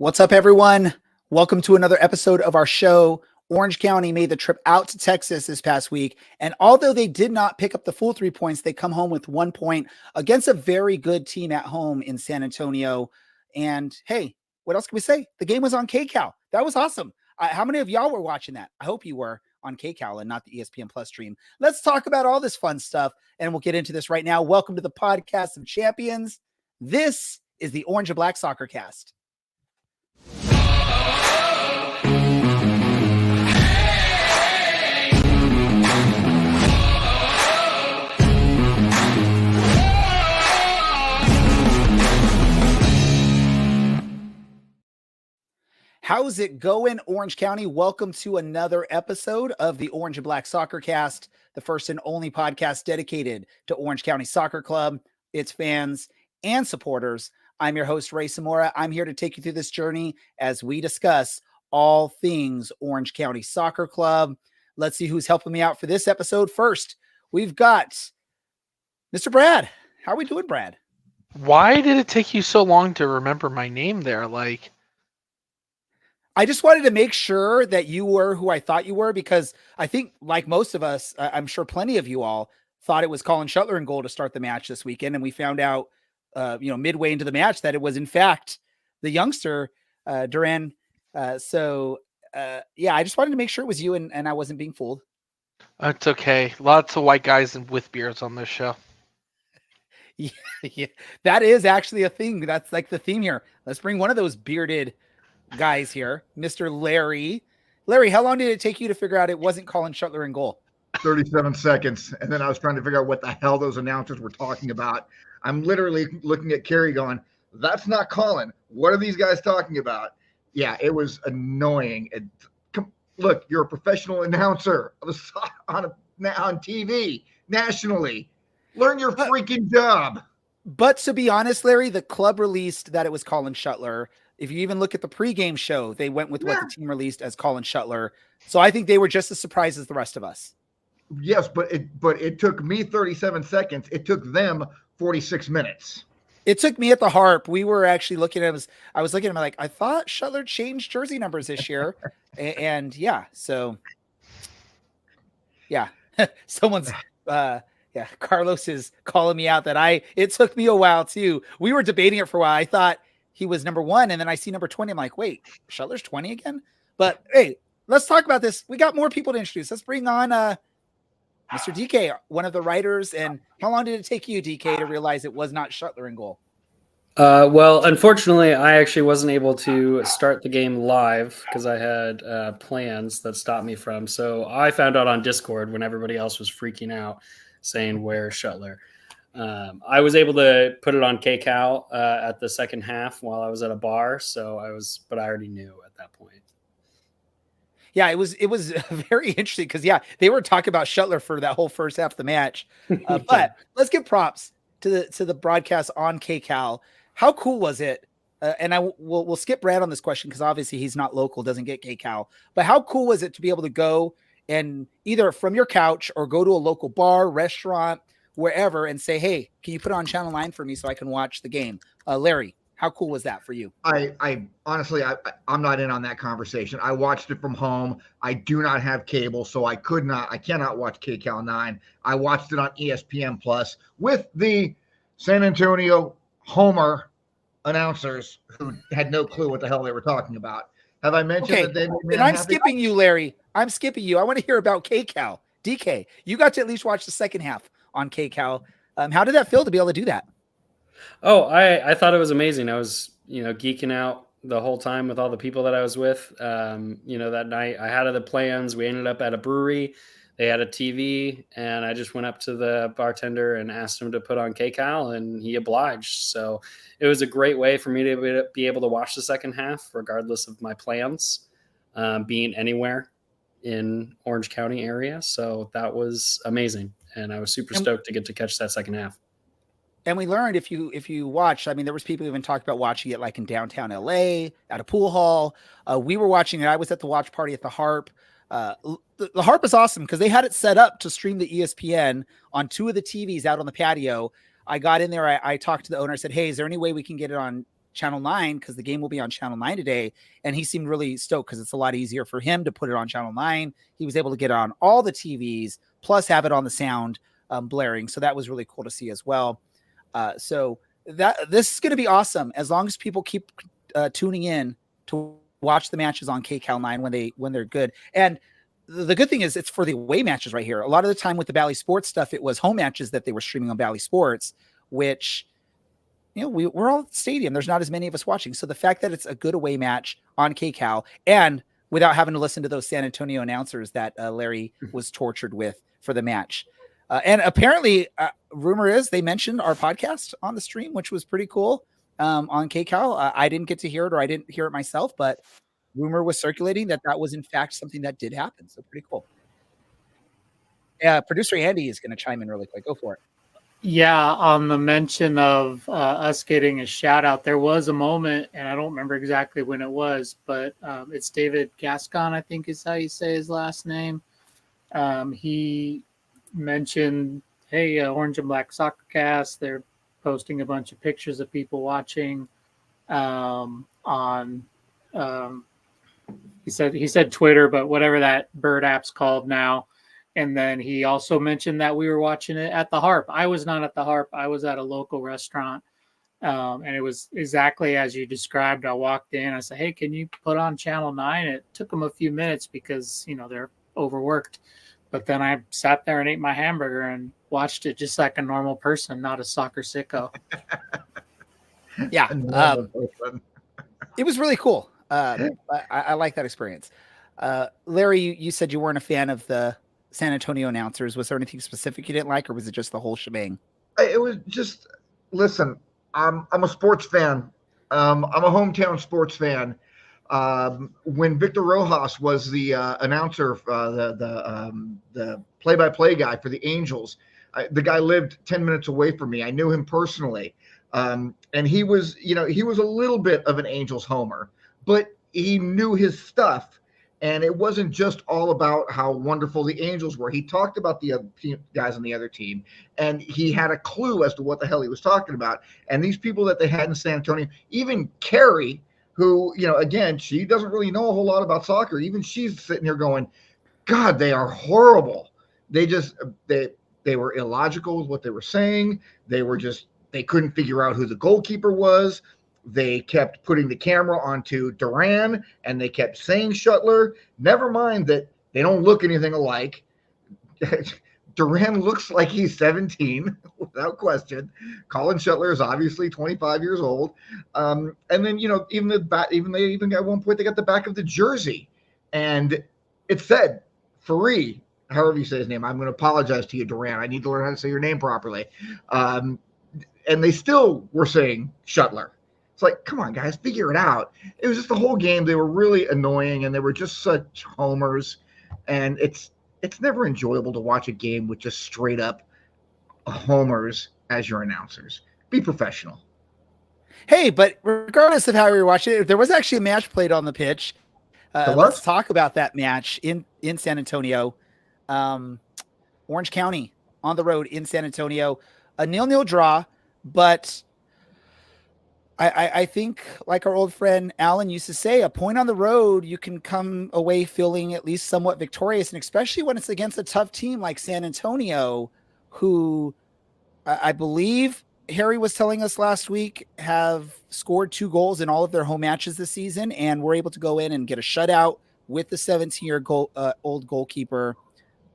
What's up, everyone? Welcome to another episode of our show. Orange County made the trip out to Texas this past week, and although they did not pick up the full 3 points, they come home with 1 point against a very good team at home in San Antonio. And hey, what else can we say? The game was on KCAL. That was awesome. How many of y'all were watching that? I hope you were on KCAL and not the ESPN Plus stream. Let's talk about all this fun stuff, and we'll get into this right now. Welcome to the Podcast of Champions. This is the Orange and Black Soccer Cast. How's it going, Orange County? Welcome to another episode of the Orange and Black Soccer Cast, the first and only podcast dedicated to Orange County Soccer Club, its fans, and supporters. I'm your host, Ray Samora. I'm here to take you through this journey as we discuss all things Orange County Soccer Club. Let's see who's helping me out for this episode. First, we've got Mr. Brad. How are we doing, Brad? Why did it take you so long to remember my name there? I just wanted to make sure that you were who I thought you were, because I think, like most of us, I'm sure plenty of you all thought it was Colin Shuttler in goal to start the match this weekend. And we found out, midway into the match that it was, in fact, the youngster, Duran. I just wanted to make sure it was you and I wasn't being fooled. It's okay. Lots of white guys and with beards on this show. Yeah, that is actually a thing. That's like the theme here. Let's bring one of those bearded guys here, Mr. Larry. Larry, how long did it take you to figure out it wasn't Colin Shuttler in goal? 37 seconds. And then I was trying to figure out what the hell those announcers were talking about. I'm literally looking at Kerry going, that's not Colin. What are these guys talking about? Yeah, it was annoying. Look, you're a professional announcer on TV nationally. Learn your freaking job. But to be honest, Larry, the club released that it was Colin Shuttler. If you even look at the pregame show, they went with what the team released as Colin Shuttler. So I think they were just as surprised as the rest of us. Yes, but it took me 37 seconds. It took them 46 minutes. It took me at the Harp. We were actually looking at him. I was looking at him like, I thought Shuttler changed jersey numbers this year. and yeah, so yeah, someone's Carlos is calling me out that it took me a while too. We were debating it for a while. I thought he was number 1, and then I see number 20. I'm like, wait, Shuttler's 20 again? But hey, let's talk about this. We got more people to introduce. Let's bring on Mr. DK, one of the writers. And how long did it take you, DK, to realize it was not Shuttler in goal? Well, unfortunately, I actually wasn't able to start the game live because I had plans that stopped me from. So I found out on Discord when everybody else was freaking out, saying, where's Shuttler? I was able to put it on KCAL at the second half while I was at a bar. But I already knew at that point. Yeah, it was very interesting because, they were talking about Shuttler for that whole first half of the match. But let's give props to the broadcast on KCAL. How cool was it? And we'll skip Brad on this question because obviously he's not local, doesn't get KCAL. But how cool was it to be able to go and either from your couch or go to a local bar, restaurant, wherever, and say, hey, can you put it on Channel 9 for me so I can watch the game? Larry, how cool was that for you? I honestly, I'm not in on that conversation. I watched it from home. I do not have cable, so I cannot watch KCAL 9. I watched it on ESPN Plus with the San Antonio Homer announcers who had no clue what the hell they were talking about. Have I mentioned that they made me unhappy? And I'm skipping you, Larry. I'm skipping you. I want to hear about KCAL. DK, you got to at least watch the second half on KCAL. How did that feel to be able to do that? Oh, I thought it was amazing. I was, geeking out the whole time with all the people that I was with. That night I had other plans. We ended up at a brewery. They had a TV, and I just went up to the bartender and asked him to put on KCAL, and he obliged. So it was a great way for me to be able to watch the second half, regardless of my plans, being anywhere in Orange County area. So that was amazing. And I was super stoked to get to catch that second half. And we learned if you watch, there was people even talked about watching it like in downtown LA at a pool hall. We were watching it. I was at the watch party at the Harp. The Harp is awesome because they had it set up to stream the ESPN on 2 of the TVs out on the patio. I got in there. I talked to the owner. I said, hey, is there any way we can get it on Channel 9 because the game will be on Channel 9 today. And he seemed really stoked because it's a lot easier for him to put it on Channel 9. He was able to get it on all the TVs, plus have it on the sound blaring. So that was really cool to see as well. So this is going to be awesome as long as people keep tuning in to watch the matches on KCAL 9 when they're good. And the good thing is it's for the away matches right here. A lot of the time with the Bally Sports stuff, it was home matches that they were streaming on Bally Sports, which, we're all at the stadium. There's not as many of us watching. So the fact that it's a good away match on KCAL and without having to listen to those San Antonio announcers that Larry was tortured with for the match. And apparently, rumor is they mentioned our podcast on the stream, which was pretty cool on KCAL. I didn't get to hear it, or I didn't hear it myself, but rumor was circulating that was in fact something that did happen. So pretty cool. Yeah, producer Andy is going to chime in really quick. Go for it. Yeah, on the mention of us getting a shout out, there was a moment, and I don't remember exactly when it was, but it's David Gascon, I think is how you say his last name. He mentioned, hey, Orange and Black Soccer Cast, they're posting a bunch of pictures of people watching on he said Twitter, but whatever that bird app's called now. And then he also mentioned that we were watching it at the Harp. I was not at the Harp. I was at a local restaurant. And it was exactly as you described. I walked in. I said, hey, can you put on Channel 9? It took them a few minutes because, they're overworked. But then I sat there and ate my hamburger and watched it just like a normal person, not a soccer sicko. Yeah. It was really cool. I like that experience. Larry, you said you weren't a fan of the San Antonio announcers. Was there anything specific you didn't like, or was it just the whole shebang? It was just, listen, I'm a sports fan. I'm a hometown sports fan. When Victor Rojas was the announcer, the play-by-play guy for the Angels, the guy lived 10 minutes away from me. I knew him personally. And he was, he was a little bit of an Angels homer, but he knew his stuff. And it wasn't just all about how wonderful the Angels were. He talked about the other guys on the other team, and he had a clue as to what the hell he was talking about. And these people that they had in San Antonio, even Carrie, who, again, she doesn't really know a whole lot about soccer. Even she's sitting here going, God, they are horrible. They were illogical with what they were saying. They couldn't figure out who the goalkeeper was. They kept putting the camera onto Duran, and they kept saying Shuttler. Never mind that they don't look anything alike. Duran looks like he's 17, without question. Colin Shuttler is obviously 25 years old. And then, even at one point they got the back of the jersey, and it said Farid, however you say his name. I'm going to apologize to you, Duran. I need to learn how to say your name properly. And they still were saying Shuttler. It's like, come on, guys, figure it out. It was just the whole game. They were really annoying, and they were just such homers. And it's never enjoyable to watch a game with just straight up homers as your announcers. Be professional. Hey, but regardless of how you're watching it, there was actually a match played on the pitch. Let's talk about that match in San Antonio. Orange County on the road in San Antonio. A 0-0 draw, but I think, like our old friend Alan used to say, a point on the road, you can come away feeling at least somewhat victorious, and especially when it's against a tough team like San Antonio, who I believe Harry was telling us last week have scored 2 goals in all of their home matches this season, and were able to go in and get a shutout with the 17-year-old goalkeeper.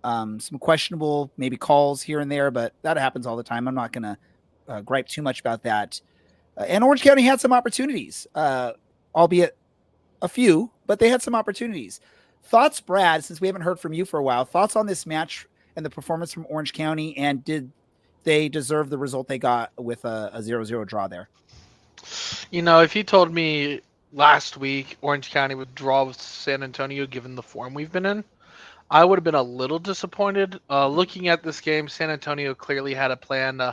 Some questionable maybe calls here and there, but that happens all the time. I'm not going to gripe too much about that. And Orange County had some opportunities, albeit a few, but they had some opportunities. Thoughts, Brad, since we haven't heard from you for a while, thoughts on this match and the performance from Orange County, and did they deserve the result they got with a 0-0 draw there? If you told me last week Orange County would draw with San Antonio given the form we've been in, I would have been a little disappointed. Looking at this game, San Antonio clearly had a plan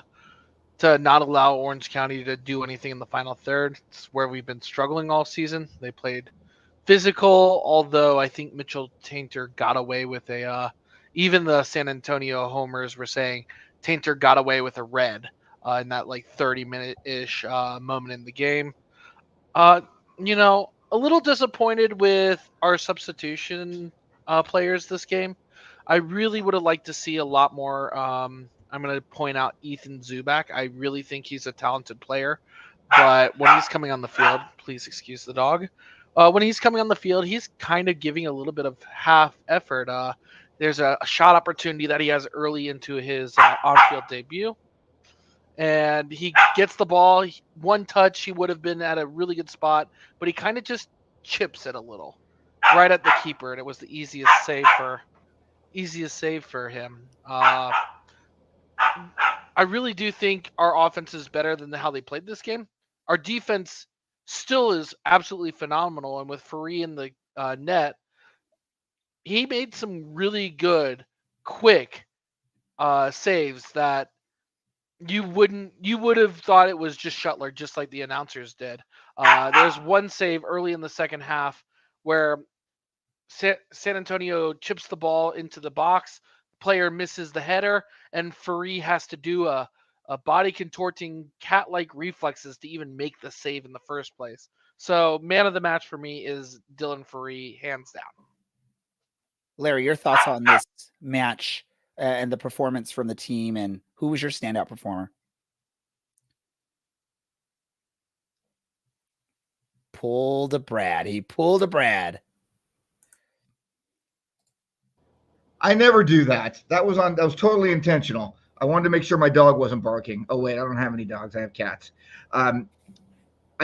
to not allow Orange County to do anything in the final third. It's where we've been struggling all season. They played physical, although I think Mitchell Tainter got away with even the San Antonio homers were saying Tainter got away with a red in that 30-minute-ish moment in the game. You know, a little disappointed with our substitution players this game. I really would have liked to see a lot more. I'm going to point out Ethan Zubak. I really think he's a talented player, but when he's coming on the field, please excuse the dog. When he's coming on the field, he's kind of giving a little bit of half effort. There's a shot opportunity that he has early into his on-field debut, and he gets the ball. One touch, he would have been at a really good spot, but he kind of just chips it a little, right at the keeper, and it was the easiest save for him. I really do think our offense is better than how they played this game. Our defense still is absolutely phenomenal, and with Fari in the net, he made some really good, quick saves that you would have thought it was just Shuttler, just like the announcers did. There's one save early in the second half where San Antonio chips the ball into the box, player misses the header, and Fari has to do a body contorting cat-like reflexes to even make the save in the first place. So man of the match for me is Dylan Fari, hands down. Larry, your thoughts on this match and the performance from the team, and who was your standout performer? Pulled a Brad. He pulled a Brad. I never do that. That was totally intentional. I wanted to make sure my dog wasn't barking. Oh wait, I don't have any dogs. I have cats. I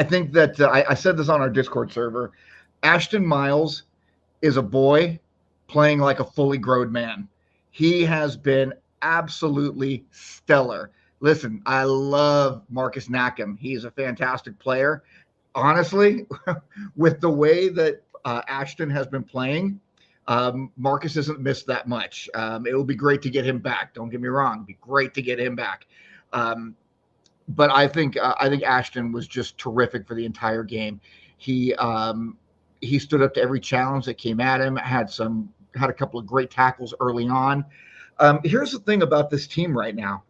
think that I said this on our Discord server. Ashton Miles is a boy playing like a fully grown man. He has been absolutely stellar. Listen, I love Marcus Nakem. He's a fantastic player. Honestly, with the way that Ashton has been playing, Marcus hasn't missed that much. It will be great to get him back. Don't get me wrong. It'd be great to get him back. But I think Ashton was just terrific for the entire game. He stood up to every challenge that came at him, had a couple of great tackles early on. Here's the thing about this team right now.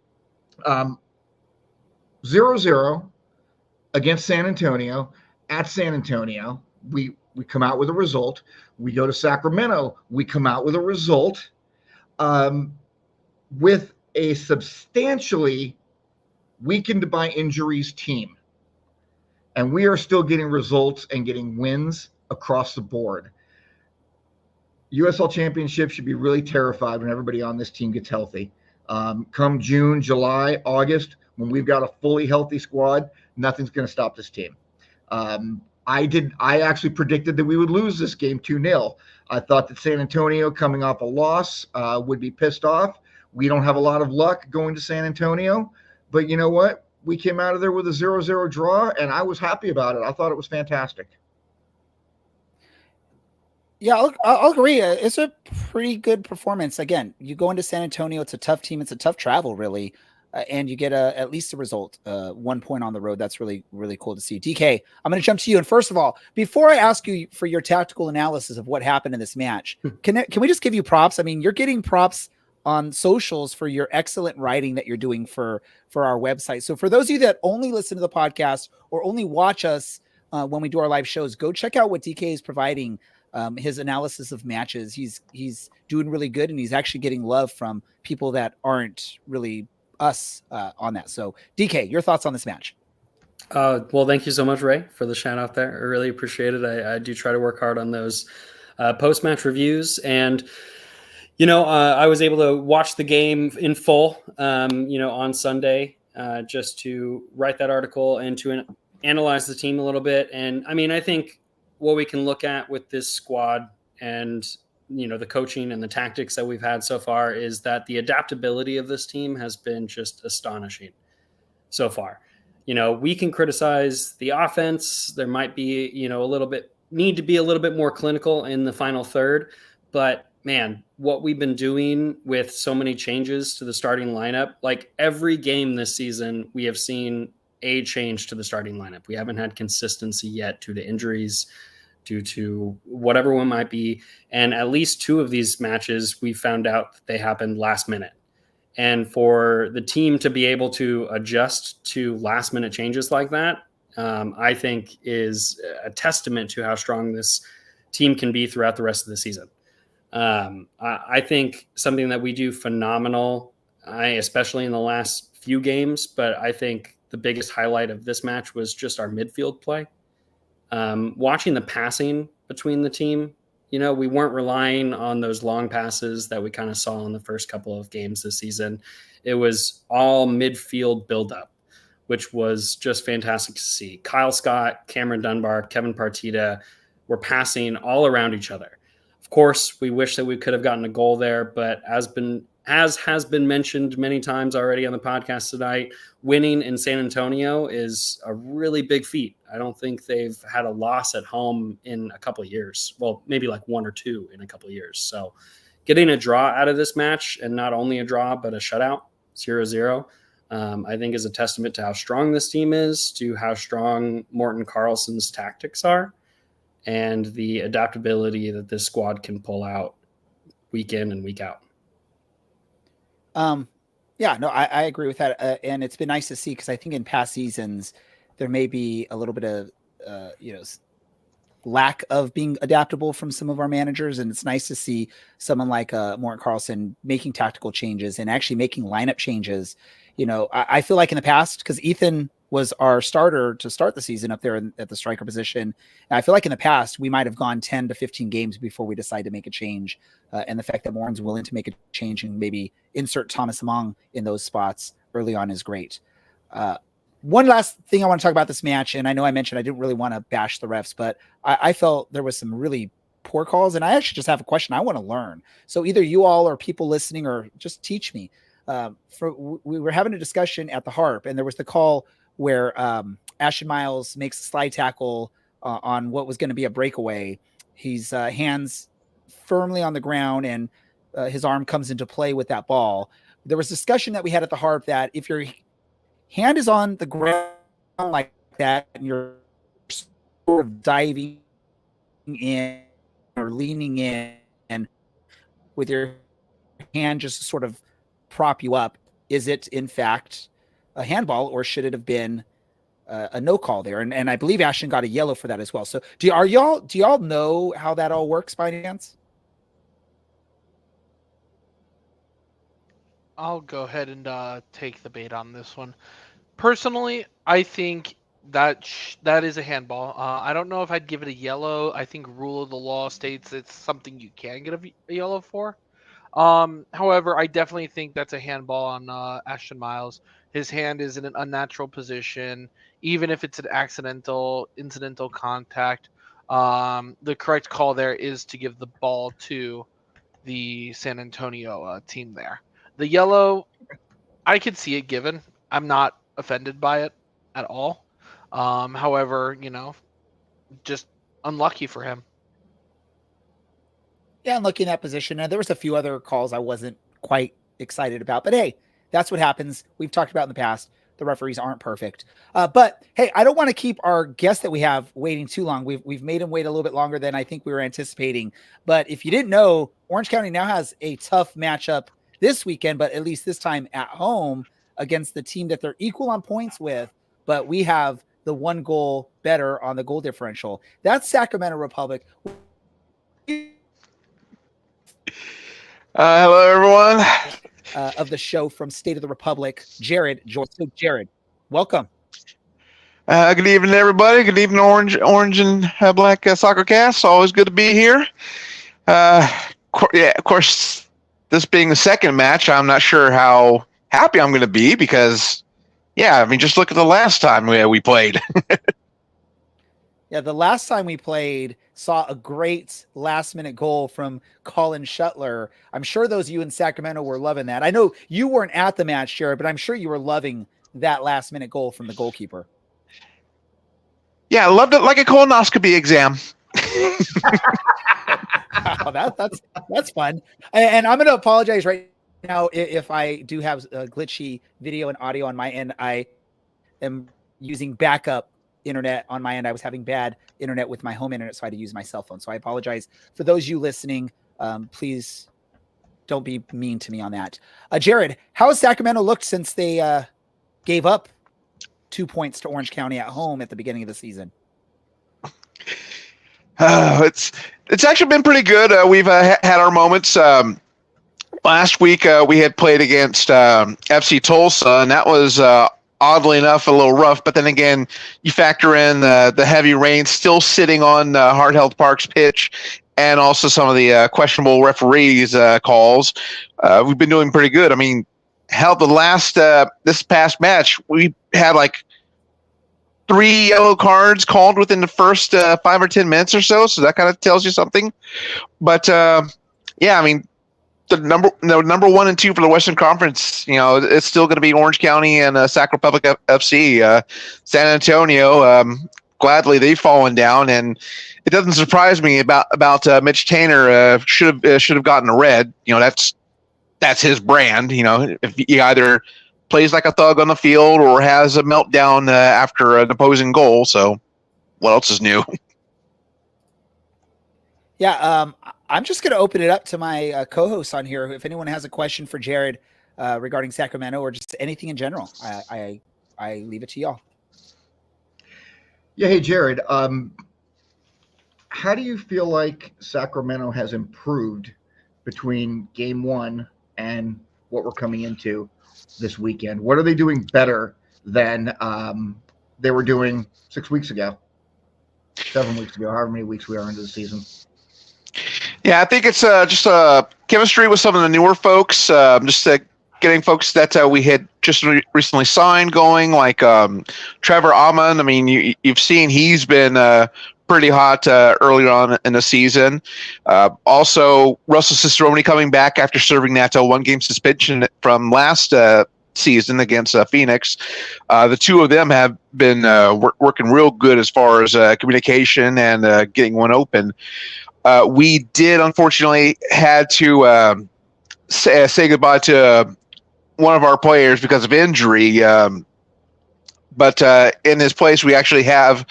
0-0 against San Antonio. At San Antonio, we come out with a result. We go to Sacramento. We come out with a result with a substantially weakened by injuries team. And we are still getting results and getting wins across the board. USL Championship should be really terrified when everybody on this team gets healthy. Come June, July, August, when we've got a fully healthy squad, nothing's going to stop this team. I actually predicted that we would lose this game 2-0. I thought that San Antonio, coming off a loss, would be pissed off. We don't have a lot of luck going to San Antonio, but you know what? We came out of there with a 0-0 draw, and I was happy about it. I thought it was fantastic. Yeah, I'll agree. It's a pretty good performance. Again, you go into San Antonio, it's a tough team. It's a tough travel, really. And you get at least a result, 1 point on the road. That's really, really cool to see. DK, I'm going to jump to you. And first of all, before I ask you for your tactical analysis of what happened in this match, can we just give you props? I mean, you're getting props on socials for your excellent writing that you're doing for our website. So for those of you that only listen to the podcast or only watch us when we do our live shows, go check out what DK is providing. His analysis of matches. He's doing really good, and he's actually getting love from people that aren't really us on that. So DK, your thoughts on this match? Well, thank you so much, Ray, for the shout out there. I really appreciate it. I do try to work hard on those post-match reviews, and I was able to watch the game in full on Sunday just to write that article and to analyze the team a little bit. And I mean, I think what we can look at with this squad and the coaching and the tactics that we've had so far is that the adaptability of this team has been just astonishing so far. We can criticize the offense. There might be, need to be a little bit more clinical in the final third, but man, what we've been doing with so many changes to the starting lineup, like every game this season, we have seen a change to the starting lineup. We haven't had consistency yet due to injuries, due to whatever one might be. And at least 2 of these matches, we found out that they happened last minute. And for the team to be able to adjust to last minute changes like that, I think is a testament to how strong this team can be throughout the rest of the season. I think something that we do phenomenal, especially in the last few games, but I think the biggest highlight of this match was just our midfield play. Watching the passing between the team, we weren't relying on those long passes that we kind of saw in the first couple of games this season. It was all midfield buildup, which was just fantastic to see. Kyle Scott, Cameron Dunbar, Kevin Partita were passing all around each other. Of course, we wish that we could have gotten a goal there, but as has been mentioned many times already on the podcast tonight, winning in San Antonio is a really big feat. I don't think they've had a loss at home in a couple of years. Well, maybe like one or two in a couple of years. So getting a draw out of this match, and not only a draw, but a shutout, 0-0, I think is a testament to how strong this team is, to how strong Morten Carlson's tactics are, and the adaptability that this squad can pull out week in and week out. Yeah, no, I agree with that. And it's been nice to see, because I think in past seasons, there may be a little bit of, lack of being adaptable from some of our managers. And it's nice to see someone like Morten Carlson making tactical changes and actually making lineup changes. I feel like in the past, because Ethan was our starter to start the season up there at the striker position. And I feel like in the past, we might have gone 10 to 15 games before we decide to make a change. And the fact that Morten's willing to make a change and maybe insert Thomas Among in those spots early on is great. One last thing I want to talk about this match, and I know I mentioned I didn't really want to bash the refs, but I felt there was some really poor calls, and I actually just have a question I want to learn. So either you all or people listening, or just teach me. We were having a discussion at the Harp, and there was the call where Ashton Miles makes a slide tackle on what was going to be a breakaway. He's hands firmly on the ground, and his arm comes into play with that ball. There was discussion that we had at the Harp that if your hand is on the ground like that and you're sort of diving in or leaning in and with your hand just to sort of prop you up, is it in fact a handball, or should it have been a no call there? And I believe Ashton got a yellow for that as well. So do y'all know how that all works by any chance? I'll go ahead and take the bait on this one. Personally, I think that is a handball. I don't know if I'd give it a yellow. I think rule of the law states it's something you can get a yellow for. However, I definitely think that's a handball on Ashton Miles. His hand is in an unnatural position, even if it's an incidental contact. The correct call there is to give the ball to the San Antonio team there. The yellow, I could see it given. I'm not offended by it at all. However, just unlucky for him. Yeah, and looking at that position, and there was a few other calls I wasn't quite excited about, but hey, that's what happens. We've talked about in the past. The referees aren't perfect. But hey, I don't want to keep our guest that we have waiting too long. We've made him wait a little bit longer than I think we were anticipating. But if you didn't know, Orange County now has a tough matchup this weekend, but at least this time at home against the team that they're equal on points with, but we have the one goal better on the goal differential. That's Sacramento Republic. Hello, everyone. Of the show from State of the Republic, Jared George. So Jared, welcome. Good evening, everybody. Good evening, Orange and Black Soccer Cast. Always good to be here. Of course, this being the second match, I'm not sure how happy I'm going to be because, just look at the last time we played. Yeah, the last time we played saw a great last-minute goal from Colin Shuttler. I'm sure those of you in Sacramento were loving that. I know you weren't at the match, Jared, but I'm sure you were loving that last-minute goal from the goalkeeper. Yeah, I loved it like a colonoscopy exam. Wow, that's fun. And I'm going to apologize right now if I do have a glitchy video and audio on my end. I am using backup internet on my end. I was having bad internet with my home internet, so I had to use my cell phone. So I apologize for those of you listening. Please don't be mean to me on that. Jared, how has Sacramento looked since they gave up 2 points to Orange County at home at the beginning of the season? It's actually been pretty good. We've had our moments. Last week we had played against FC Tulsa, and that was oddly enough a little rough. But then again, you factor in the heavy rain still sitting on Hard Health Park's pitch, and also some of the questionable referees calls. We've been doing pretty good. I mean, hell, this past match we had like 3 yellow cards called within the first 5 or 10 minutes or so. So that kind of tells you something. But yeah, I mean, the number 1 and 2 for the Western Conference, it's still going to be Orange County and Sac Republic FC. San Antonio, gladly they've fallen down, and it doesn't surprise me about Mitch Tainer. Should have gotten a red. That's his brand. If he either plays like a thug on the field or has a meltdown after an opposing goal. So what else is new? Yeah, I'm just going to open it up to my co-hosts on here. If anyone has a question for Jared regarding Sacramento or just anything in general, I leave it to y'all. Yeah, hey Jared, how do you feel like Sacramento has improved between game 1 and what we're coming into this weekend? What are they doing better than they were doing 6 weeks ago, 7 weeks ago, however many weeks we are into the season? Yeah, I think it's just chemistry with some of the newer folks, just getting folks that we had just recently signed going, like Trevor Amon. I mean, you've seen he's been pretty hot earlier on in the season. Also, Russell Cicerone coming back after serving that 1-game suspension from last season against Phoenix. The two of them have been working real good as far as communication and getting one open. We did unfortunately had to say goodbye to one of our players because of injury. But in his place, we actually have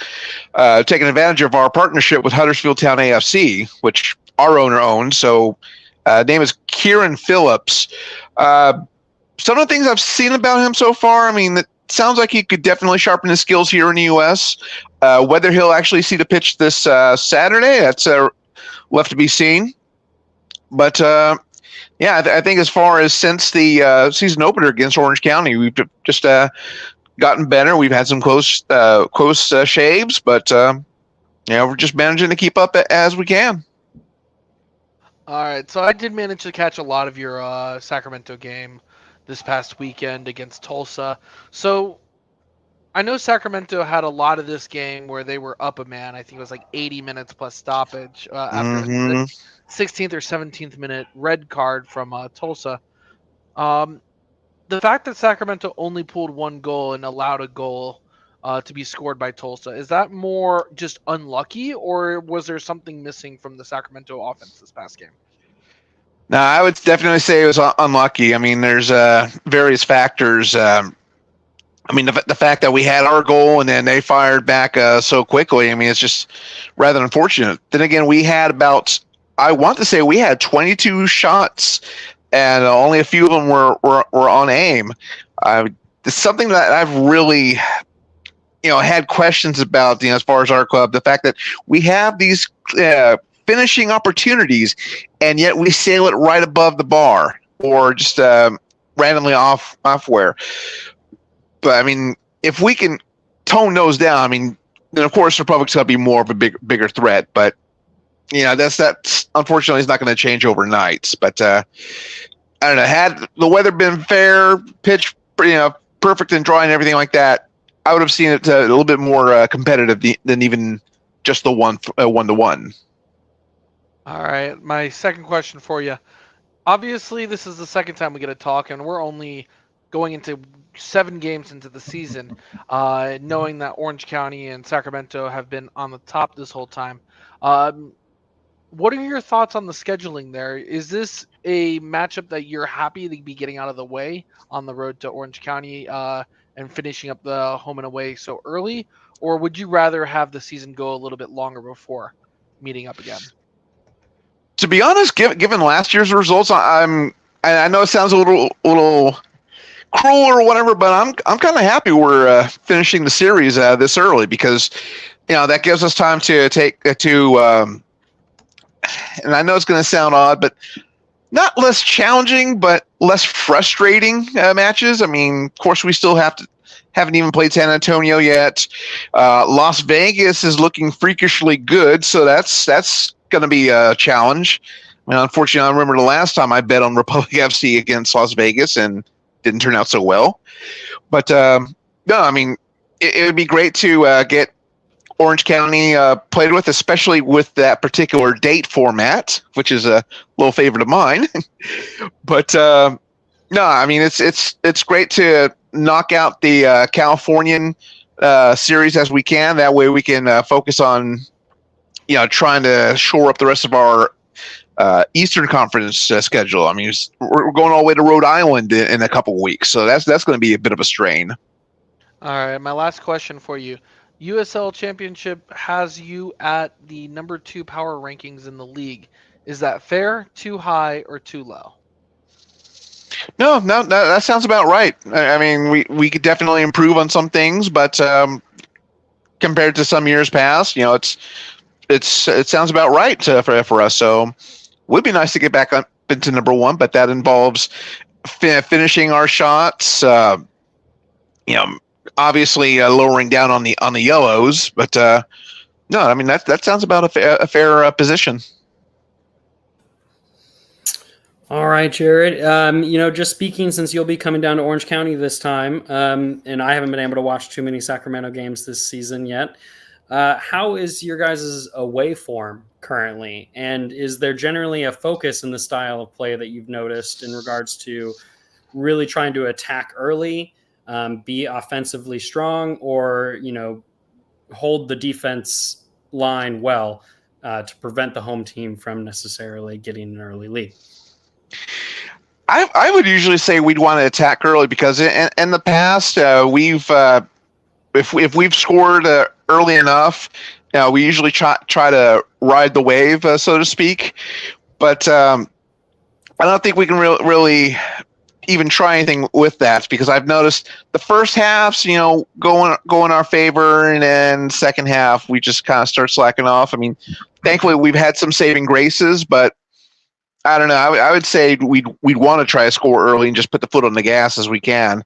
taken advantage of our partnership with Huddersfield Town AFC, which our owner owns. So name is Kieran Phillips. Some of the things I've seen about him so far, I mean, it sounds like he could definitely sharpen his skills here in the U.S. Whether he'll actually see the pitch this Saturday, that's left to be seen. But yeah, I think as far as since the season opener against Orange County, we've just gotten better. We've had some close shaves, but we're just managing to keep up as we can. All right, so I did manage to catch a lot of your Sacramento game this past weekend against Tulsa. So I know Sacramento had a lot of this game where they were up a man. I think it was like 80 minutes plus stoppage after the 16th or 17th minute red card from Tulsa. The fact that Sacramento only pulled 1 goal and allowed a goal to be scored by Tulsa, is that more just unlucky, or was there something missing from the Sacramento offense this past game? No, I would definitely say it was unlucky. I mean, there's various factors. I mean, the fact that we had our goal and then they fired back so quickly, I mean, it's just rather unfortunate. Then again, we had I want to say we had 22 shots, and only a few of them were on aim. It's something that I've really, had questions about, as far as our club. The fact that we have these finishing opportunities, and yet we sail it right above the bar or just randomly off where. But I mean, if we can tone those down, I mean, then of course Republic's going to be more of a bigger threat. But that's unfortunately is not going to change overnight. But I don't know. Had the weather been fair, pitch perfect and dry and everything like that, I would have seen it a little bit more competitive than even just the 1-1. All right, my second question for you. Obviously, this is the second time we get to talk, and we're only going into 7 games into the season, knowing that Orange County and Sacramento have been on the top this whole time. What are your thoughts on the scheduling there? Is this a matchup that you're happy to be getting out of the way on the road to Orange County and finishing up the home and away so early? Or would you rather have the season go a little bit longer before meeting up again? To be honest, given last year's results, I know it sounds a little cruel or whatever, but I'm kind of happy we're finishing the series this early because that gives us time to take and I know it's going to sound odd, but not less challenging, but less frustrating matches. I mean, of course, we still haven't even played San Antonio yet. Las Vegas is looking freakishly good, so that's going to be a challenge. I mean, unfortunately, I remember the last time I bet on Republic FC against Las Vegas and didn't turn out so well. But no, I mean, it would be great to get Orange County played with, especially with that particular date format, which is a little favorite of mine. But no, I mean, it's great to knock out the Californian series as we can. That way we can focus on trying to shore up the rest of our Eastern Conference schedule. I mean, we're going all the way to Rhode Island in a couple of weeks, so that's going to be a bit of a strain. All right, my last question for you. USL Championship has you at the number 2 power rankings in the league. Is that fair, too high, or too low? No, that sounds about right. I mean, we could definitely improve on some things, but compared to some years past, it sounds about right for us. So, would be nice to get back up into number 1, but that involves finishing our shots. Obviously lowering down on the yellows, but no, I mean that sounds about a fair position. All right, Jared. Just speaking, since you'll be coming down to Orange County this time, and I haven't been able to watch too many Sacramento games this season yet. How is your guys' away form currently? And is there generally a focus in the style of play that you've noticed in regards to really trying to attack early, be offensively strong, or hold the defense line well to prevent the home team from necessarily getting an early lead? I would usually say we'd want to attack early because in the past we've if we've scored early enough, we usually try to ride the wave, so to speak. But I don't think we can really even try anything with that because I've noticed the first halves, go in our favor, and then second half we just kind of start slacking off. I mean, thankfully we've had some saving graces, but I don't know. I would say we'd want to try to score early and just put the foot on the gas as we can.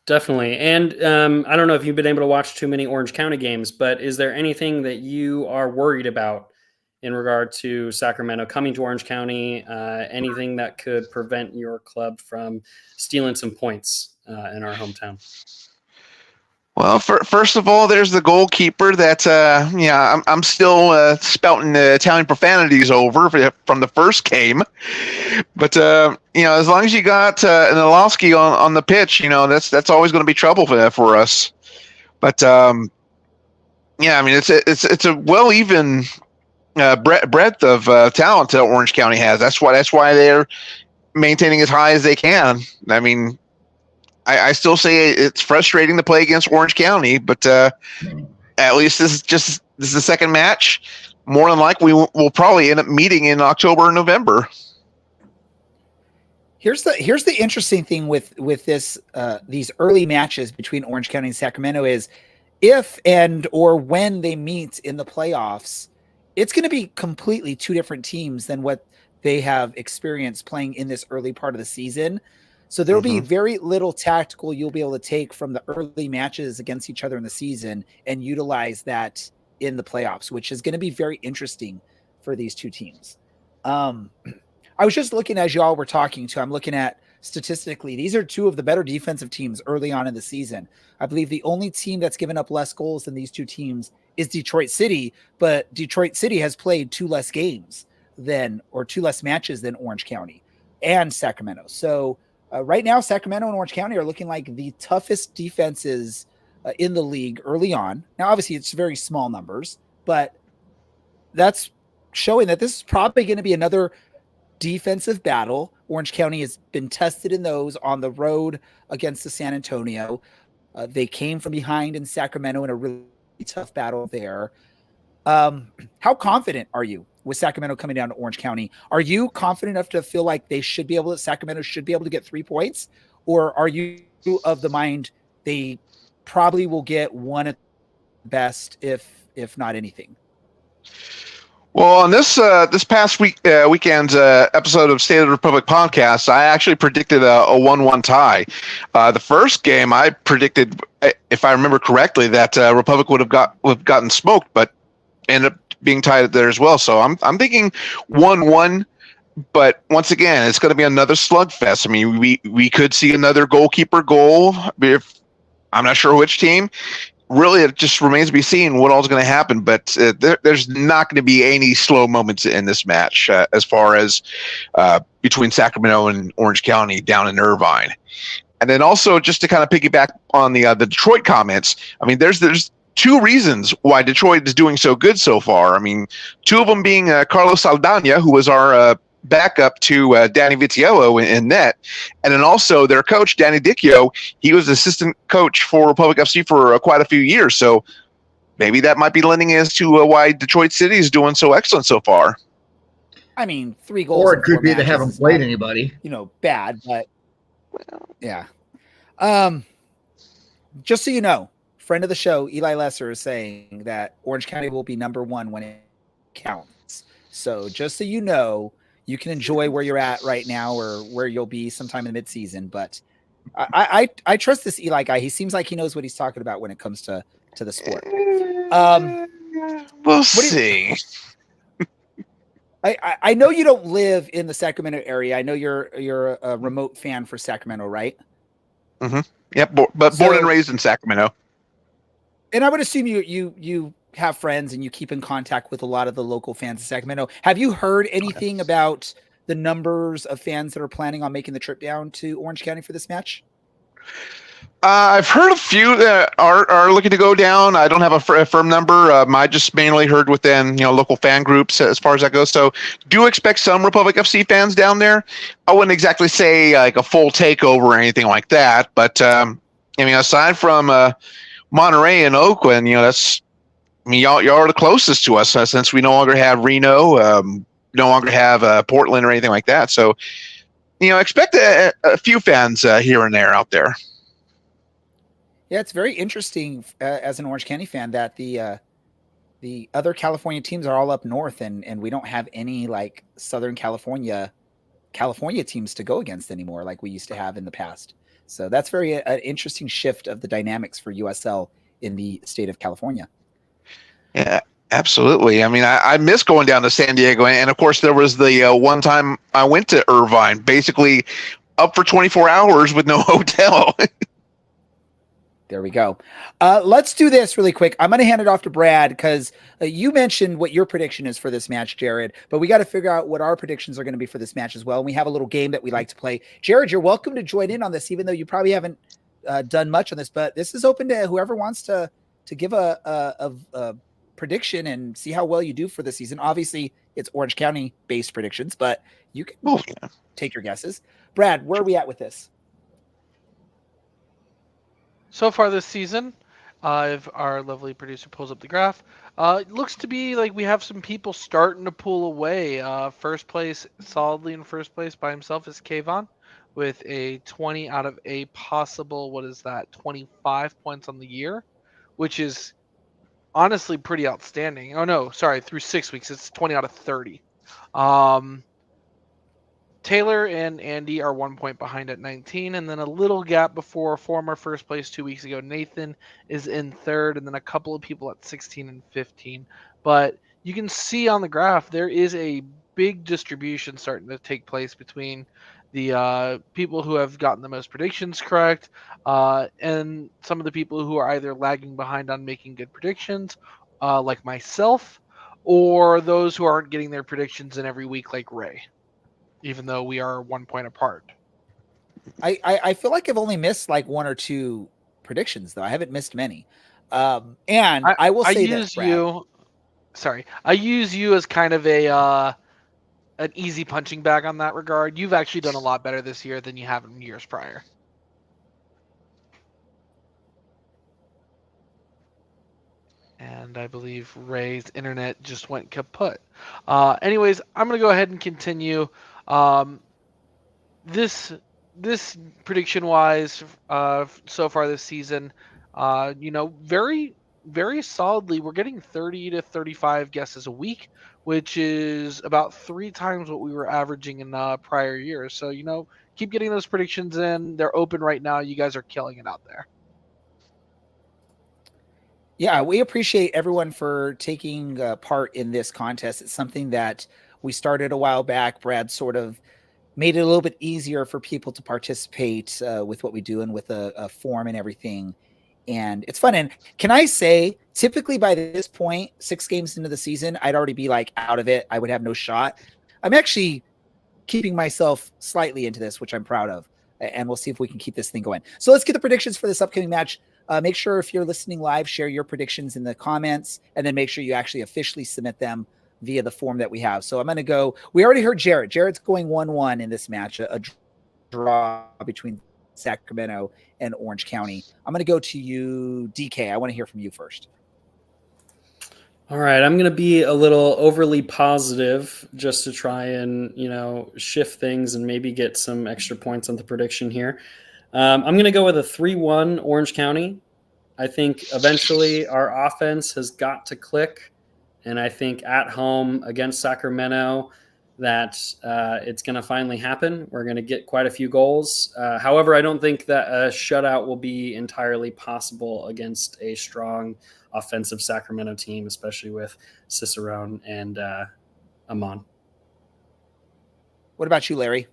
Definitely. And I don't know if you've been able to watch too many Orange County games, but is there anything that you are worried about in regard to Sacramento coming to Orange County, anything that could prevent your club from stealing some points in our hometown? Well, first of all, there's the goalkeeper that, I'm still spouting Italian profanities over from the first game. But, as long as you got an Orlowski on the pitch, that's always going to be trouble for us. But, I mean, it's a well-even breadth of talent that Orange County has. That's why they're maintaining as high as they can. I mean, I still say it's frustrating to play against Orange County, but at least this is the second match. More than likely, we'll probably end up meeting in October or November. Here's the interesting thing with this these early matches between Orange County and Sacramento is if and or when they meet in the playoffs, it's going to be completely two different teams than what they have experienced playing in this early part of the season. So there'll be very little tactical you'll be able to take from the early matches against each other in the season and utilize that in the playoffs, which is going to be very interesting for these two teams. I was just looking as y'all were talking to, I'm looking at statistically, these are two of the better defensive teams early on in the season. I believe the only team that's given up less goals than these two teams is Detroit City, but Detroit City has played two less matches than Orange County and Sacramento. So right now, Sacramento and Orange County are looking like the toughest defenses in the league early on. Now, obviously, it's very small numbers, but that's showing that this is probably going to be another defensive battle. Orange County has been tested in those on the road against the San Antonio. They came from behind in Sacramento in a really tough battle there. How confident are you with Sacramento coming down to Orange County. Are you confident enough to feel like Sacramento should be able to get 3 points? Or are you of the mind they probably will get one at best, if not anything? Well, on this past weekend's episode of State of the Republic podcast, I actually predicted a 1-1 tie. The first game, I predicted, if I remember correctly, that Republic would have gotten smoked, but ended up being tied there as well. So I'm thinking 1-1. But once again, it's going to be another slugfest. I mean, we could see another goalkeeper goal. I'm not sure which team. Really, it just remains to be seen what all is going to happen. But there's not going to be any slow moments in this match as far as between Sacramento and Orange County down in Irvine. And then also, just to kind of piggyback on the Detroit comments, I mean, there's 2 reasons why Detroit is doing so good so far. I mean, 2 of them being Carlos Saldana, who was our backup to Danny Vitiello in net, and then also their coach Danny Dicchio. He was assistant coach for Republic FC for quite a few years, so maybe that might be lending as to why Detroit City is doing so excellent so far. I mean, 3 goals, Or it in could 4 be they matches haven't is played not, anybody. bad, but yeah. Just so you know, friend of the show Eli Lesser is saying that Orange County will be number 1 when it counts. So just so you know, you can enjoy where you're at right now or where you'll be sometime in the midseason. But I trust this Eli guy. He seems like he knows what he's talking about when it comes to the sport. We'll see. I know you don't live in the Sacramento area. I know you're a remote fan for Sacramento, right? Mm-hmm. Yep, but born and raised in Sacramento. And I would assume you have friends and you keep in contact with a lot of the local fans of Sacramento. Have you heard anything about the numbers of fans that are planning on making the trip down to Orange County for this match? I've heard a few that are looking to go down. I don't have a firm number. I just mainly heard within local fan groups as far as that goes. So do expect some Republic FC fans down there. I wouldn't exactly say like a full takeover or anything like that, but I mean, aside from Monterey and Oakland, that's. I mean, y'all are the closest to us since we no longer have Reno, no longer have Portland or anything like that. So, expect a few fans here and there out there. Yeah, it's very interesting as an Orange County fan that the other California teams are all up north, and we don't have any like Southern California teams to go against anymore like we used to have in the past. So that's very an interesting shift of the dynamics for USL in the state of California. Yeah, absolutely. I mean, I miss going down to San Diego. And of course, there was the one time I went to Irvine, basically up for 24 hours with no hotel. There we go. Let's do this really quick. I'm going to hand it off to Brad because you mentioned what your prediction is for this match, Jared, but we got to figure out what our predictions are going to be for this match as well. And we have a little game that we like to play. Jared, you're welcome to join in on this, even though you probably haven't done much on this, but this is open to whoever wants to give a prediction and see how well you do for the season. Obviously, it's Orange County based predictions, but you can take your guesses. Brad, where are we at with this? So far this season, if our lovely producer pulls up the graph, it looks to be like we have some people starting to pull away. First place, solidly in first place by himself, is Kayvon with a 20 out of a possible, 25 points on the year, which is honestly pretty outstanding. Oh no, sorry, through 6 weeks, it's 20 out of 30. Taylor and Andy are 1 point behind at 19, and then a little gap before former first place 2 weeks ago. Nathan is in third, and then a couple of people at 16 and 15. But you can see on the graph there is a big distribution starting to take place between the people who have gotten the most predictions correct and some of the people who are either lagging behind on making good predictions, like myself, or those who aren't getting their predictions in every week like Ray, even though we are 1 point apart. I feel like I've only missed like 1 or 2 predictions, though. I haven't missed many. And I will say that, Brad, I use you as kind of an easy punching bag on that regard. You've actually done a lot better this year than you have in years prior. And I believe Ray's internet just went kaput. Anyways, I'm going to go ahead and continue. This prediction wise, so far this season, very, very solidly, we're getting 30 to 35 guesses a week, which is about 3 times what we were averaging in prior years. So, keep getting those predictions in. They're open right now. You guys are killing it out there. Yeah, we appreciate everyone for taking part in this contest. It's something that we started a while back. Brad sort of made it a little bit easier for people to participate with what we do and with a form and everything. And it's fun. And can I say, typically by this point, 6 games into the season, I'd already be like out of it. I would have no shot. I'm actually keeping myself slightly into this, which I'm proud of. And we'll see if we can keep this thing going. So let's get the predictions for this upcoming match. Make sure if you're listening live, share your predictions in the comments, and then make sure you actually officially submit them via the form that we have. So I'm going to go. We already heard Jared. Jared's going 1-1 in this match, a draw between Sacramento and Orange County. I'm going to go to you, DK. I want to hear from you first. All right, I'm going to be a little overly positive just to try and, shift things and maybe get some extra points on the prediction here. I'm going to go with a 3-1 Orange County. I think eventually our offense has got to click, and I think at home against Sacramento that it's going to finally happen. We're going to get quite a few goals. However, I don't think that a shutout will be entirely possible against a strong offensive Sacramento team, especially with Cicerone and Amon. What about you, Larry?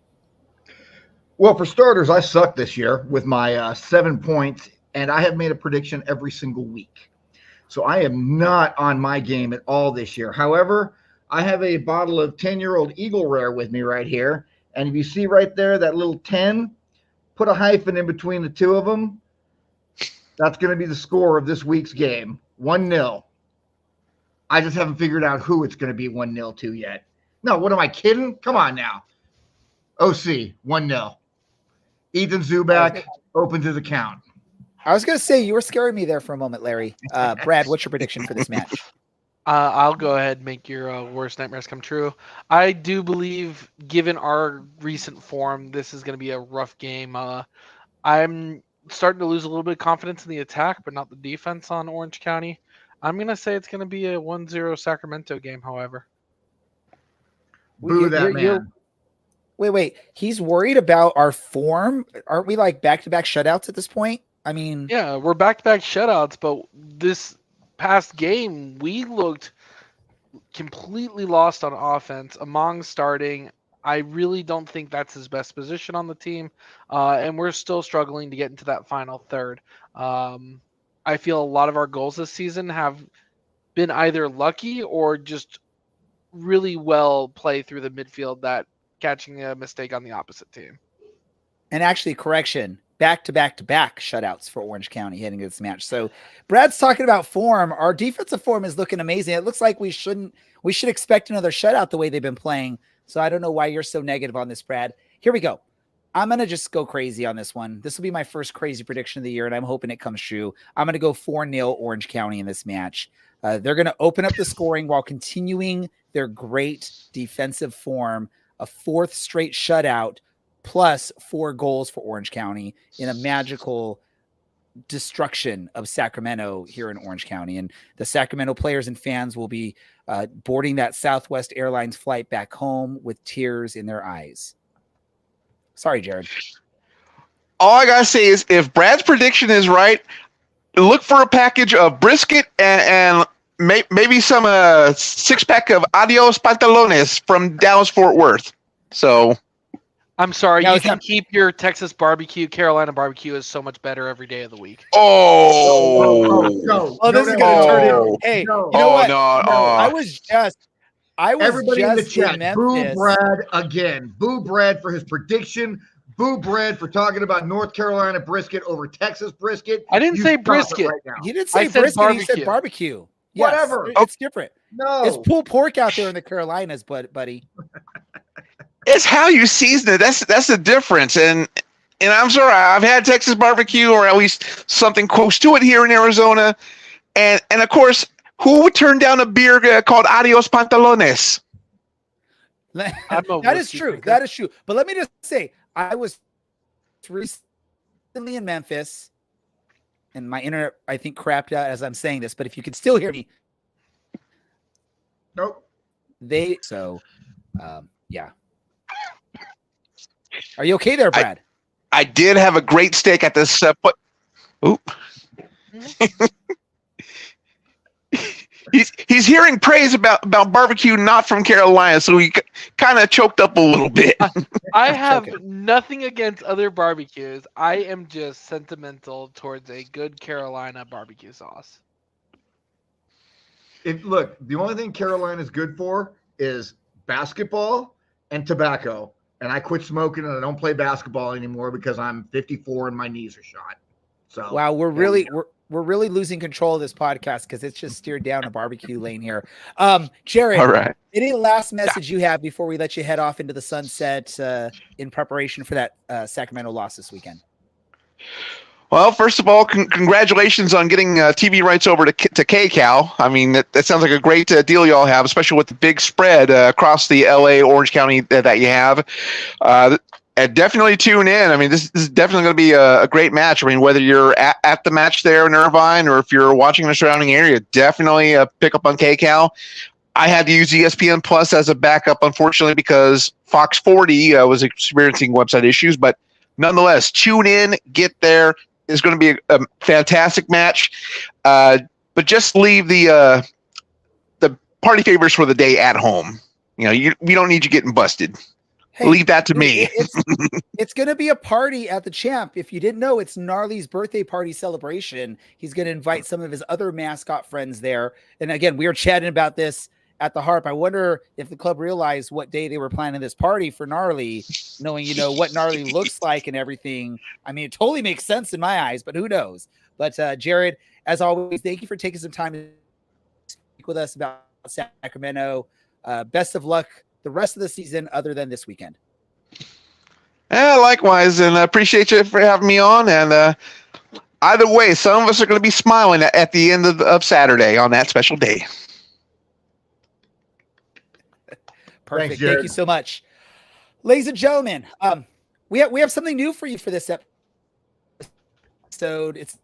Well, for starters, I suck this year with my 7 points, and I have made a prediction every single week. So I am not on my game at all this year. However, I have a bottle of 10-year-old Eagle Rare with me right here. And if you see right there, that little 10, put a hyphen in between the two of them. That's going to be the score of this week's game, 1-0. I just haven't figured out who it's going to be 1-0 to yet. No, what am I kidding? Come on now. OC, 1-0. Ethan Zubak opens his account. I was going to say, you were scaring me there for a moment, Larry. Brad, what's your prediction for this match? I'll go ahead and make your worst nightmares come true. I do believe, given our recent form, this is going to be a rough game. I'm starting to lose a little bit of confidence in the attack, but not the defense on Orange County. I'm going to say it's going to be a 1-0 Sacramento game, however. Boo that man. Wait. He's worried about our form? Aren't we like back-to-back shutouts at this point? I mean... Yeah, we're back-to-back shutouts, but this past game, we looked completely lost on offense. Among starting, I really don't think that's his best position on the team, and we're still struggling to get into that final third. I feel a lot of our goals this season have been either lucky or just really well play through the midfield that catching a mistake on the opposite team. And actually, correction, back-to-back-to-back shutouts for Orange County heading into this match. So Brad's talking about form. Our defensive form is looking amazing. It looks like we should expect another shutout the way they've been playing. So I don't know why you're so negative on this, Brad. Here we go. I'm going to just go crazy on this one. This will be my first crazy prediction of the year, and I'm hoping it comes true. I'm going to go 4-0 Orange County in this match. They're going to open up the scoring while continuing their great defensive form, a 4th straight shutout, plus 4 goals for Orange County in a magical destruction of Sacramento here in Orange County. And the Sacramento players and fans will be boarding that Southwest Airlines flight back home with tears in their eyes. Sorry, Jared. All I gotta say is, if Brad's prediction is right, look for a package of brisket and maybe some 6-pack of Adios Pantalones from Dallas Fort Worth. So, I'm sorry, Now, you is can that- keep your Texas barbecue. Carolina barbecue is so much better every day of the week. No. Oh, this is no, going to turn no. in. Hey, No. you know what? No, I was just Everybody in the in chat, boo Memphis. Brad again. Boo Brad for his prediction. Boo Brad for talking about North Carolina brisket over Texas brisket. I didn't You say stop it brisket. right now. He didn't I say said brisket. He said barbecue. barbecue. Yes, Whatever. It's different. No. It's pulled pork out there in the Carolinas, buddy. it's how you season it. That's the difference. And I'm sorry, I've had Texas barbecue, or at least something close to it here in Arizona. And of course, Who would turn down a beer called Adios Pantalones? I'm a That is whiskey true. drinker. That is true. But let me just say, I was recently in Memphis, and my internet, I think, crapped out as I'm saying this. But if you can still hear me, Nope. yeah. Are you okay there, Brad? I did have a great steak at this. Oop. He's hearing praise about barbecue not from Carolina, so he kind of choked up a little bit. I have Okay. nothing against other barbecues. I am just sentimental towards a good Carolina barbecue sauce. Look, the only thing Carolina's good for is basketball and tobacco. And I quit smoking and I don't play basketball anymore because I'm 54 and my knees are shot. So Wow, we're really losing control of this podcast because it's just steered down a barbecue lane here. Jared, All right. any last message you have before we let you head off into the sunset in preparation for that Sacramento loss this weekend? Well, first of all, congratulations on getting TV rights over to KCAL. I mean, that sounds like a great deal y'all have, especially with the big spread across the LA, Orange County that you have. And definitely tune in. I mean, this is definitely going to be a great match. I mean, whether you're at the match there in Irvine or if you're watching in the surrounding area, definitely pick up on KCAL. I had to use ESPN Plus as a backup, unfortunately, because Fox 40 was experiencing website issues. But nonetheless, tune in, get there. It's going to be a fantastic match. But just leave the party favors for the day at home. You know, we don't need you getting busted. Hey, leave that to me. It's going to be a party at the Champ. If you didn't know, it's Gnarly's birthday party celebration. He's going to invite some of his other mascot friends there. And again, we were chatting about this at the Harp. I wonder if the club realized what day they were planning this party for Gnarly, knowing, you know, what Gnarly looks like and everything. I mean, it totally makes sense in my eyes, but who knows? But Jared, as always, thank you for taking some time to speak with us about Sacramento. Best of luck the rest of the season other than this weekend. Yeah, likewise, and I appreciate you for having me on. And either way, some of us are going to be smiling at the end of Saturday on that special day. Perfect. Thanks, Jared. Thank you so much. Ladies and gentlemen, we have something new for you for this episode. It's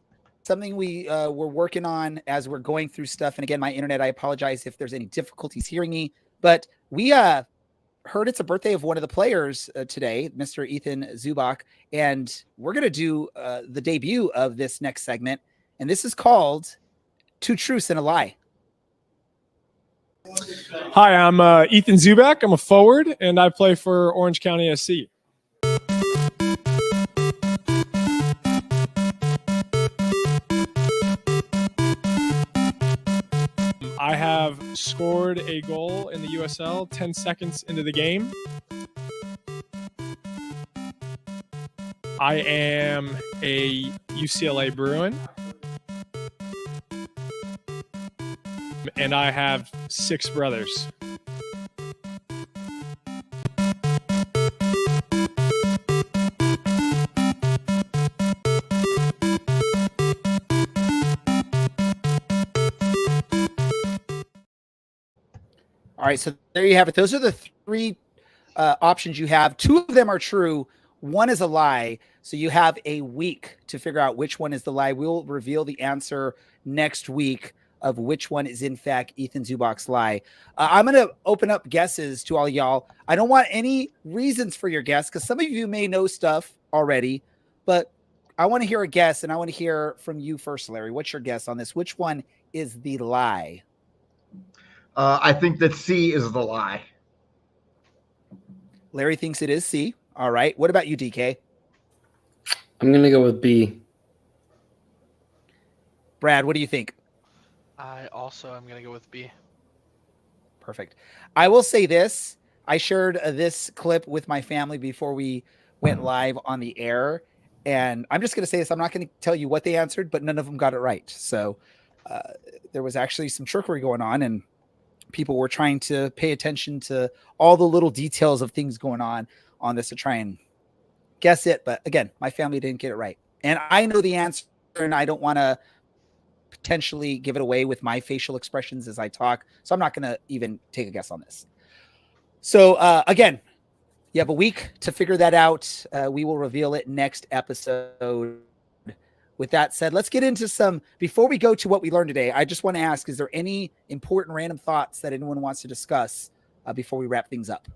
something we're working on as we're going through stuff. And again, my internet, I apologize if there's any difficulties hearing me, but we heard it's a birthday of one of the players today, Mr. Ethan Zubak, and we're going to do the debut of this next segment. And this is called Two Truths and a Lie. Hi, I'm Ethan Zubak. I'm a forward, and I play for Orange County SC. I have scored a goal in the USL 10 seconds into the game. I am a UCLA Bruin. And I have 6 brothers. All right, so there you have it. Those are the 3 options you have. 2 of them are true. 1 is a lie. So you have a week to figure out which one is the lie. We'll reveal the answer next week of which one is in fact Ethan Zubak's lie. I'm going to open up guesses to all y'all. I don't want any reasons for your guess because some of you may know stuff already, but I want to hear a guess, and I want to hear from you first, Larry. What's your guess on this? Which one is the lie? I think that C is the lie. Larry thinks it is C. All right. What about you, DK? I'm going to go with B. Brad, what do you think? I also am going to go with B. Perfect. I will say this. I shared this clip with my family before we went live on the air. And I'm just going to say this. I'm not going to tell you what they answered, but none of them got it right. So there was actually some trickery going on, and people were trying to pay attention to all the little details of things going on this to try and guess it. But again, my family didn't get it right. And I know the answer, and I don't want to potentially give it away with my facial expressions as I talk. So I'm not going to even take a guess on this. So again, you have a week to figure that out. We will reveal it next episode. With that said, let's get into some, before we go to what we learned today, I just want to ask, is there any important random thoughts that anyone wants to discuss before we wrap things up?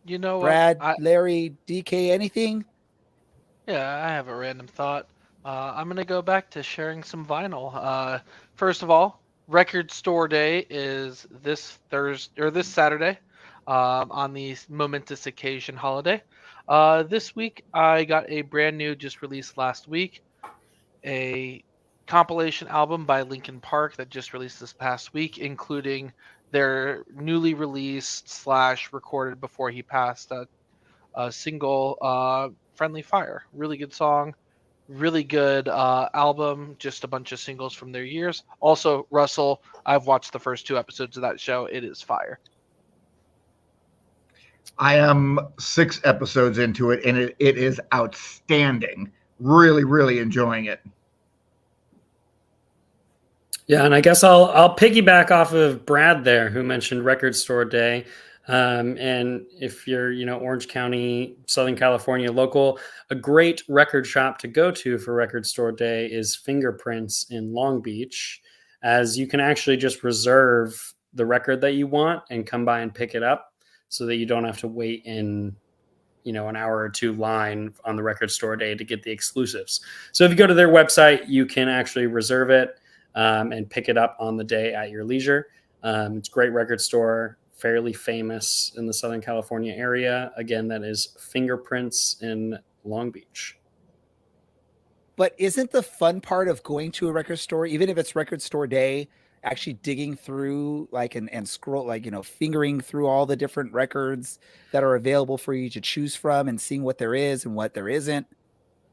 You know Brad, what? Larry, DK, anything? Yeah, I have a random thought. I'm gonna go back to sharing some vinyl. First of all, Record Store Day is this Thursday or this Saturday, on the momentous occasion holiday. This week I got a brand new, just released last week, a compilation album by Linkin Park that just released this past week, including their newly released / recorded before he passed a single, Friendly Fire. Really good song, really good album, just a bunch of singles from their years. Also, Russell, I've watched the first 2 episodes of that show. It is fire. I am 6 episodes into it, and it is outstanding. Really, really enjoying it. Yeah, and I guess I'll piggyback off of Brad there, who mentioned Record Store Day. And if you're, Orange County, Southern California local, a great record shop to go to for Record Store Day is Fingerprints in Long Beach, as you can actually just reserve the record that you want and come by and pick it up, so that you don't have to wait in, an hour or 2 line on the Record Store Day to get the exclusives. So if you go to their website, you can actually reserve it and pick it up on the day at your leisure. It's a great record store, fairly famous in the Southern California area. Again, that is Fingerprints in Long Beach. But isn't the fun part of going to a record store, even if it's Record Store Day, actually digging through and scroll, fingering through all the different records that are available for you to choose from and seeing what there is and what there isn't?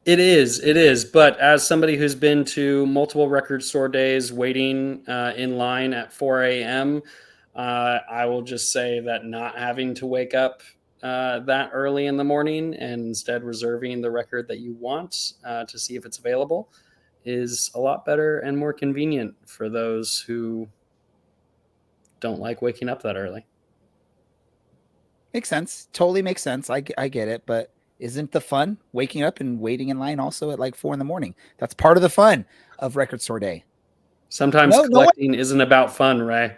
It is. But as somebody who's been to multiple record store days, waiting in line at 4 a.m., I will just say that not having to wake up that early in the morning and instead reserving the record that you want to see if it's available is a lot better and more convenient for those who don't like waking up that early. Makes sense. Totally makes sense. I get it. But isn't the fun waking up and waiting in line also at 4 a.m? That's part of the fun of Record Store Day. Sometimes collecting isn't about fun, Ray.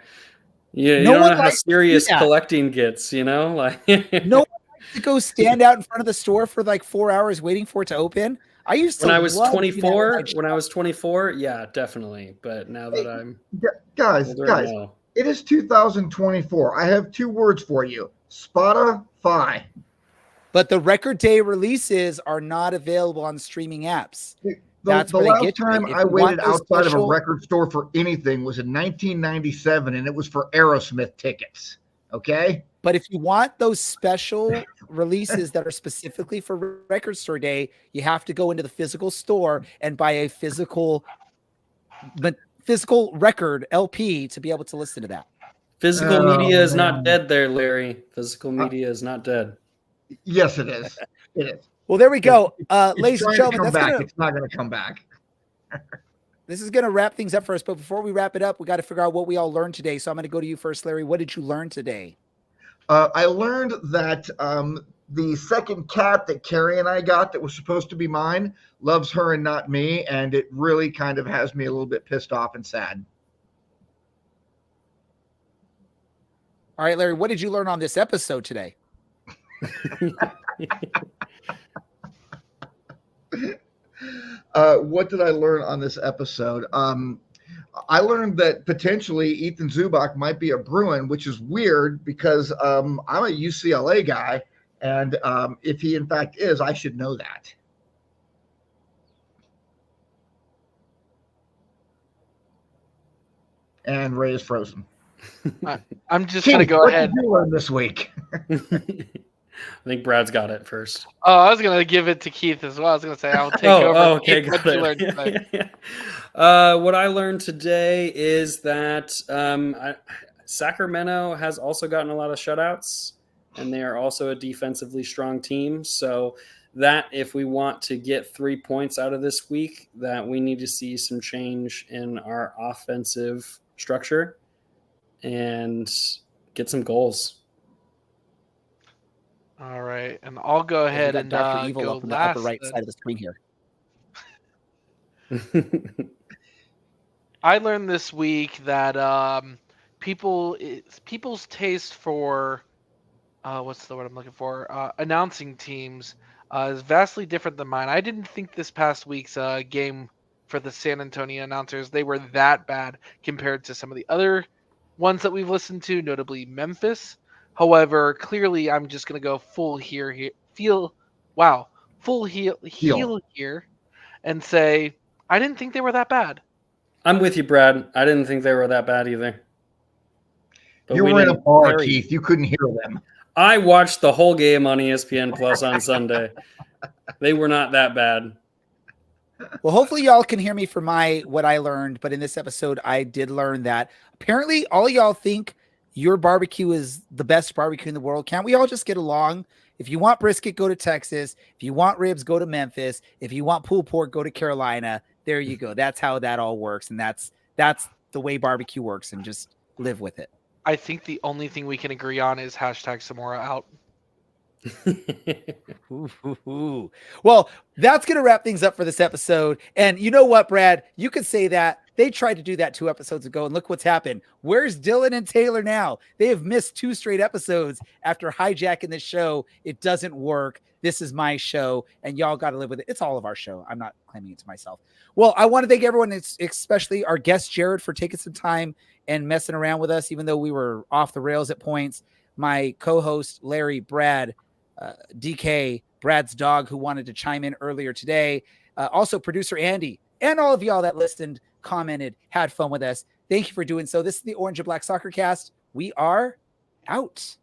You don't know how serious collecting gets, No one likes to go stand out in front of the store for 4 hours waiting for it to open. I used to when I was 24, yeah, definitely. But now that I'm guys, it is 2024. I have 2 words for you: Spotify. But the Record Day releases are not available on streaming apps. The last time I waited outside of a record store for anything was in 1997, and it was for Aerosmith tickets. Okay? But if you want those special releases that are specifically for Record Store Day, you have to go into the physical store and buy a physical record LP to be able to listen to that. Physical media is not dead there, Larry. Physical media is not dead. Yes, it is. It is. Well, there we go. It's Ladies and gentlemen, it's not going to come back. This is going to wrap things up for us. But before we wrap it up, we got to figure out what we all learned today. So I'm going to go to you first, Larry. What did you learn today? I learned that the second cat that Carrie and I got that was supposed to be mine loves her and not me. And it really kind of has me a little bit pissed off and sad. All right, Larry, what did you learn on this episode today? What did I learn on this episode? I learned that potentially Ethan Zubak might be a Bruin, which is weird because I'm a UCLA guy, and if he in fact is, I should know that. And Ray is frozen. I'm just going to go ahead. What did you learn this week? I think Brad's got it first. Oh, I was going to give it to Keith as well. I was going to say I'll take over. Okay, Keith, what you learned today? What I learned today is that Sacramento has also gotten a lot of shutouts, and they are also a defensively strong team. So that if we want to get 3 points out of this week, that we need to see some change in our offensive structure and get some goals. All right, and I'll go We ahead got and Dr. Evil go up in the upper last. right then. side of the screen here. I learned this week that people's taste for what's the word I'm looking for? Announcing teams is vastly different than mine. I didn't think this past week's game for the San Antonio announcers they were that bad compared to some of the other ones that we've listened to, notably Memphis. However, clearly I'm just gonna go full full heel here, and say I didn't think they were that bad. I'm with you, Brad. I didn't think they were that bad either. But You we were in a didn't- bar, Keith. You couldn't hear them. I watched the whole game on ESPN Plus on Sunday. They were not that bad. Well, hopefully y'all can hear me for what I learned, but in this episode, I did learn that apparently all y'all think your barbecue is the best barbecue in the world. Can't we all just get along? If you want brisket, go to Texas. If you want ribs, go to Memphis. If you want pulled pork, go to Carolina. There you go. That's how that all works. And that's the way barbecue works, and just live with it. I think the only thing we can agree on is hashtag Samora out. Ooh. Well, that's going to wrap things up for this episode. And you know what, Brad? You could say that. They tried to do that 2 episodes ago, and look what's happened. Where's Dylan and Taylor now? They have missed 2 straight episodes after hijacking this show. It doesn't work. This is my show, and y'all got to live with it. It's all of our show. I'm not claiming it to myself. Well, I want to thank everyone, especially our guest, Jared, for taking some time and messing around with us, even though we were off the rails at points. My co-host, Larry, Brad, DK, Brad's dog, who wanted to chime in earlier today. Also, producer Andy, and all of y'all that listened, commented, had fun with us. Thank you for doing so. This is the Orange and Black Soccer Cast. We are out.